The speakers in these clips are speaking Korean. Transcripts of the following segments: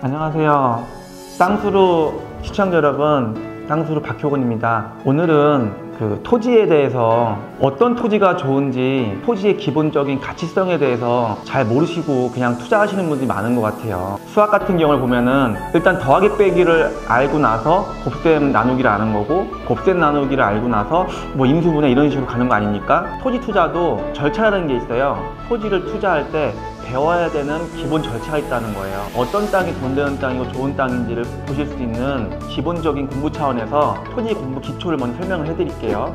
안녕하세요. 땅수루 시청자 여러분, 땅수루 박효근입니다. 오늘은 토지에 대해서 어떤 토지가 좋은지, 토지의 기본적인 가치성에 대해서 잘 모르시고 그냥 투자하시는 분들이 많은 것 같아요. 수학 같은 경우를 보면은 일단 더하기 빼기를 알고 나서 곱셈 나누기를 아는 거고, 곱셈 나누기를 알고 나서 뭐 인수분해 이런 식으로 가는 거 아닙니까? 토지 투자도 절차라는 게 있어요. 토지를 투자할 때 배워야 되는 기본 절차가 있다는 거예요. 어떤 땅이 돈 되는 땅이고 좋은 땅인지를 보실 수 있는 기본적인 공부 차원에서 토지 공부 기초를 먼저 설명을 해드릴게요.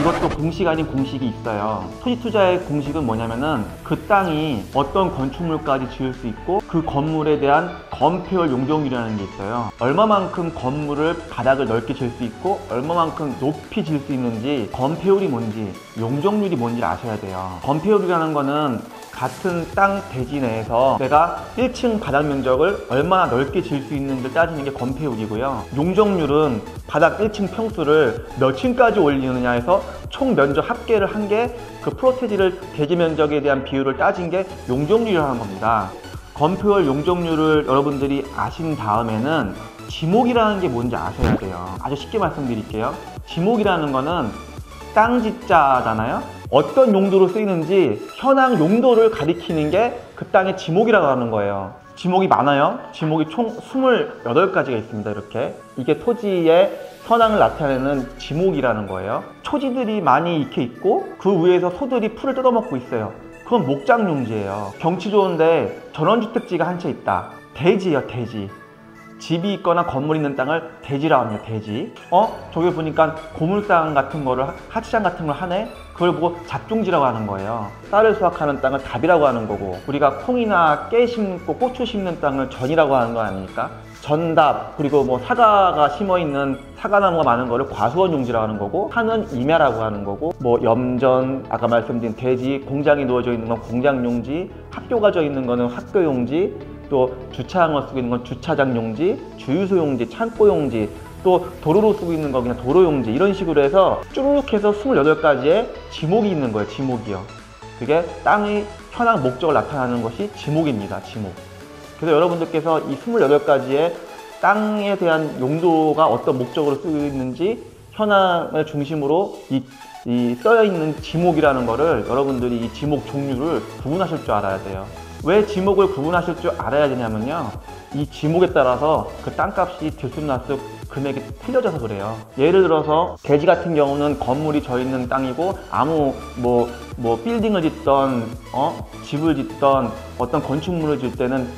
이것도 공식 아닌 공식이 있어요. 토지 투자의 공식은 뭐냐면은 그 땅이 어떤 건축물까지 지을 수 있고 그 건물에 대한 건폐율 용적률이라는 게 있어요. 얼마만큼 건물을 바닥을 넓게 질 수 있고 얼마만큼 높이 질 수 있는지, 건폐율이 뭔지, 용적률이 뭔지 아셔야 돼요. 건폐율이라는 거는 같은 땅 대지 내에서 내가 1층 바닥 면적을 얼마나 넓게 질 수 있는지를 따지는 게 건폐율이고요. 용적률은 바닥 1층 평수를 몇 층까지 올리느냐에서 총 면적 합계를 한 게 그 프로테지를 대지 면적에 대한 비율을 따진 게 용적률이라는 겁니다. 건폐율, 용적률을 여러분들이 아신 다음에는 지목이라는 게 뭔지 아셔야 돼요. 아주 쉽게 말씀드릴게요. 지목이라는 거는 땅지자잖아요. 어떤 용도로 쓰이는지 현황 용도를 가리키는 게 그 땅의 지목이라고 하는 거예요. 지목이 많아요. 지목이 총 28가지가 있습니다. 이렇게. 이게 토지의 현황을 나타내는 지목이라는 거예요. 초지들이 많이 이렇게 있고 그 위에서 소들이 풀을 뜯어먹고 있어요. 그건 목장용지예요. 경치 좋은데 전원주택지가 한 채 있다. 대지예요, 대지. 집이 있거나 건물 있는 땅을 대지라고 합니다. 대지. 저기 보니까 고물상 같은 거를, 하치장 같은 걸 하네? 그걸 보고 잡종지라고 하는 거예요. 쌀을 수확하는 땅을 답이라고 하는 거고, 우리가 콩이나 깨 심고 고추 심는 땅을 전이라고 하는 거 아닙니까? 전답, 그리고 뭐 사과가 심어있는 사과나무가 많은 거를 과수원 용지라고 하는 거고, 산은 임야라고 하는 거고, 뭐 염전, 아까 말씀드린 대지, 공장이 놓여져 있는 건 공장 용지, 학교가 져 있는 거는 학교 용지, 또 주차장을 쓰고 있는 건 주차장 용지, 주유소 용지, 창고 용지, 또 도로로 쓰고 있는 거 그냥 도로 용지, 이런 식으로 해서 쭉 해서 28가지의 지목이 있는 거예요. 지목이요. 그게 땅의 현황 목적을 나타내는 것이 지목입니다. 지목. 그래서 여러분들께서 이 28가지의 땅에 대한 용도가 어떤 목적으로 쓰고 있는지 현황을 중심으로 이 써있는 지목이라는 거를 여러분들이 이 지목 종류를 구분하실 줄 알아야 돼요. 왜 지목을 구분하실 줄 알아야 되냐면요, 이 지목에 따라서 그 땅값이 들쑥날쑥 금액이 틀려져서 그래요. 예를 들어서 대지 같은 경우는 건물이 져 있는 땅이고 아무 뭐 빌딩을 짓던 집을 짓던 어떤 건축물을 질 때는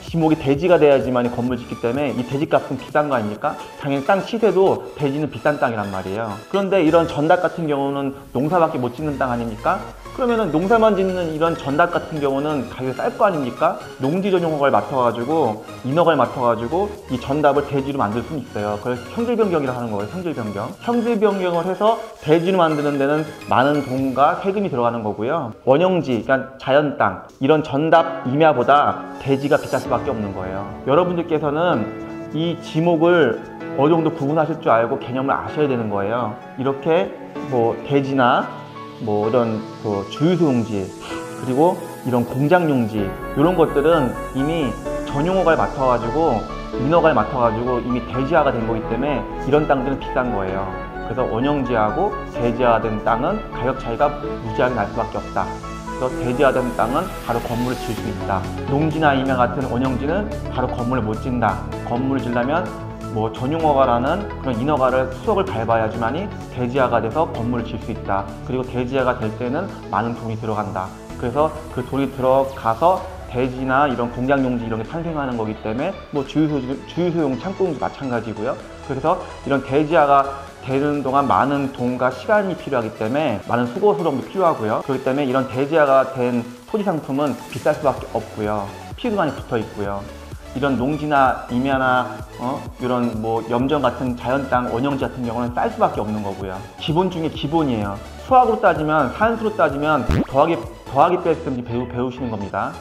지목이 대지가 돼야지만 건물 짓기 때문에 이 대지값은 비싼 거 아닙니까? 당연히 땅 시세도 대지는 비싼 땅이란 말이에요. 그런데 이런 전답 같은 경우는 농사밖에 못 짓는 땅 아닙니까? 그러면은 농사만 짓는 이런 전답 같은 경우는 가격이 쌀 거 아닙니까? 농지 전용 허가를 맡아가지고 인허가를 맡아가지고 이 전답을 대지로 만들 수는 있어요. 그걸 형질 변경이라고 하는 거예요. 형질 변경. 형질 변경을 해서 대지로 만드는 데는 많은 돈과 세금이 들어가는 거고요. 원형지, 그러니까 자연 땅, 이런 전답 임야보다 대지가 비쌀 수밖에 없는 거예요. 여러분들께서는 이 지목을 어느 정도 구분하실 줄 알고 개념을 아셔야 되는 거예요. 이렇게 뭐 대지나 뭐 이런 주유소 용지, 그리고 이런 공장 용지, 이런 것들은 이미 전용허가를 맡아가지고 인허가를 맡아가지고 이미 대지화가 된 거기 때문에 이런 땅들은 비싼 거예요. 그래서 원형지하고 대지화된 땅은 가격 차이가 무지하게 날 수밖에 없다. 그래서 대지화된 땅은 바로 건물을 지을 수 있다. 농지나 임야 같은 원형지는 바로 건물을 못 짓는다. 건물을 지려면 뭐 전용허가라는 그런 인허가를 수석을 밟아야지만이 대지화가 돼서 건물을 질 수 있다. 그리고 대지화가 될 때는 많은 돈이 들어간다. 그래서 그 돈이 들어가서 대지나 이런 공장 용지 이런 게 탄생하는 거기 때문에 뭐 주유소용, 창고용지 마찬가지고요. 그래서 이런 대지화가 되는 동안 많은 돈과 시간이 필요하기 때문에 많은 수고 소정도 필요하고요. 그렇기 때문에 이런 대지화가 된 토지 상품은 비쌀 수밖에 없고요. 피해도 많이 붙어 있고요. 이런 농지나 임야나 이런 뭐 염전 같은 자연 땅, 원형지 같은 경우는 쌀 수밖에 없는 거고요. 기본 중에 기본이에요. 수학으로 따지면, 산수로 따지면 더하기 뺐음이 배우시는 겁니다.